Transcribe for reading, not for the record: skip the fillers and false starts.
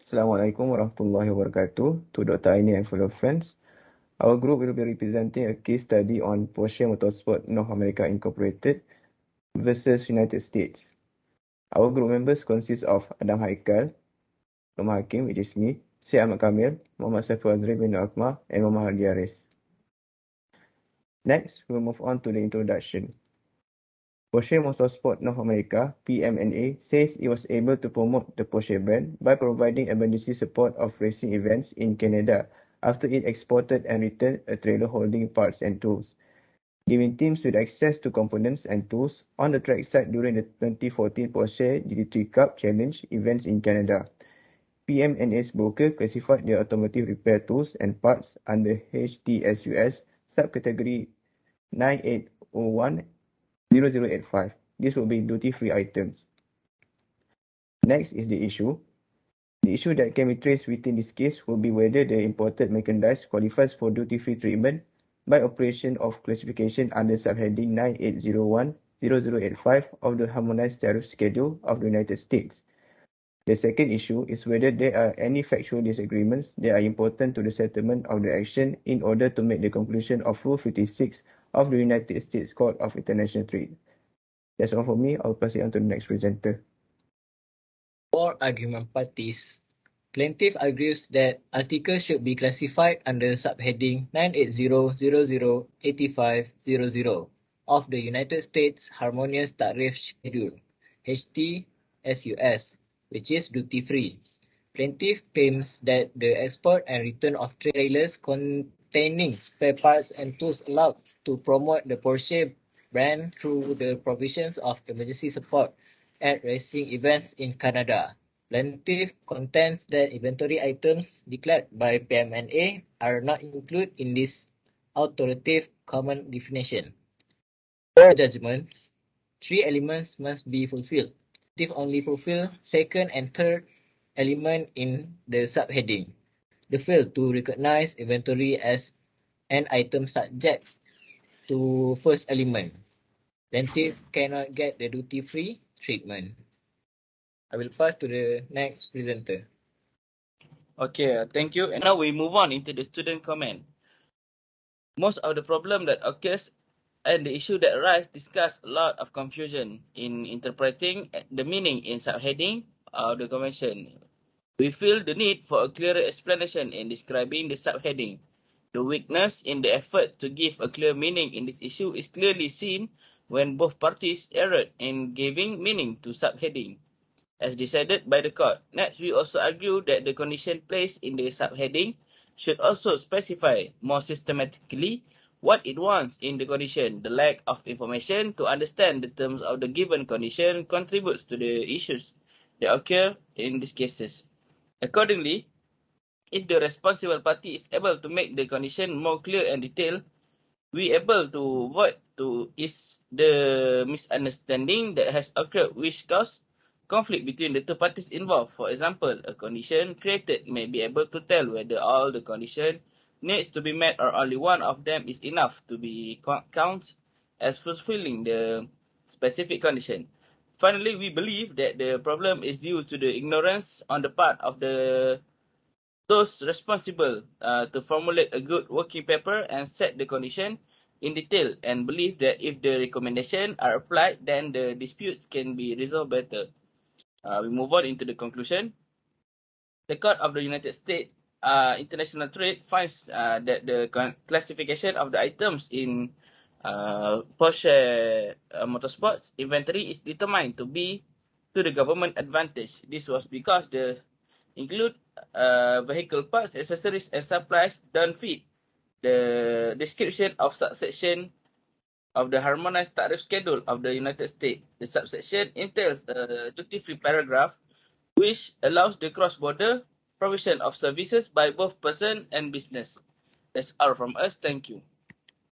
Assalamualaikum warahmatullahi wabarakatuh. To Dr. Aini and fellow friends, our group will be representing a case study on Porsche Motorsport North America Incorporated versus United States. Our group members consist of Adam Haikal, Luqmanhakim, which is me, Syed Ahmad Kamil, Muhammad Saiful bin Norakmar, and Muhamad. Next, we'll move on to the introduction. Porsche Motorsport North America (PMNA) says it was able to promote the Porsche brand by providing emergency support of racing events in Canada after it exported and returned a trailer holding parts and tools, giving teams with access to components and tools on the trackside during the 2014 Porsche GT3 Cup Challenge events in Canada. PMNA's broker classified their automotive repair tools and parts under HTSUS subcategory 9801 0085. This will be duty-free items. Next is the issue. The issue that can be traced within this case will be whether the imported merchandise qualifies for duty-free treatment by operation of classification under subheading 9801-0085 of the Harmonized Tariff Schedule of the United States. The second issue is whether there are any factual disagreements that are important to the settlement of the action in order to make the conclusion of Rule 56 of the United States Court of International Trade. That's all for me. I'll pass it on to the next presenter. For argument parties, plaintiff argues that articles should be classified under subheading 980008500 of the United States Harmonious Tariff Schedule (HTSUS), which is duty-free. Plaintiff claims that the export and return of trailers containing spare parts and tools allowed to promote the Porsche brand through the provisions of emergency support at racing events in Canada. Plaintiff contends that inventory items declared by PMNA are not included in this authoritative common definition. For judgments, three elements must be fulfilled. Plaintiff only fulfill second and third element in the subheading. They fail to recognize inventory as an item subject to first element. Plaintiff cannot get the duty-free treatment. I will pass to the next presenter. Okay, thank you. And now we move on into the student comment. Most of the problem that occurs and the issue that arise discuss a lot of confusion in interpreting the meaning in subheading of the convention. We feel the need for a clearer explanation in describing the subheading. The weakness in the effort to give a clear meaning in this issue is clearly seen when both parties erred in giving meaning to subheading, as decided by the court. Next, we also argue that the condition placed in the subheading should also specify more systematically what it wants in the condition. The lack of information to understand the terms of the given condition contributes to the issues that occur in these cases. Accordingly, if the responsible party is able to make the condition more clear and detailed, we are able to avoid the misunderstanding that has occurred which cause conflict between the two parties involved. For example, a condition created may be able to tell whether all the condition needs to be met or only one of them is enough to be counted as fulfilling the specific condition. Finally, we believe that the problem is due to the ignorance on the part of those responsible to formulate a good working paper and set the condition in detail, and believe that if the recommendations are applied, then the disputes can be resolved better. We move on into the conclusion. The Court of the United States International Trade finds that the classification of the items in Porsche Motorsports inventory is determined to be to the government advantage. This was because the include vehicle parts, accessories, and supplies don't fit the description of subsection of the Harmonized Tariff Schedule of the United States. The subsection entails a duty-free paragraph which allows the cross-border provision of services by both person and business. That's all from us. Thank you.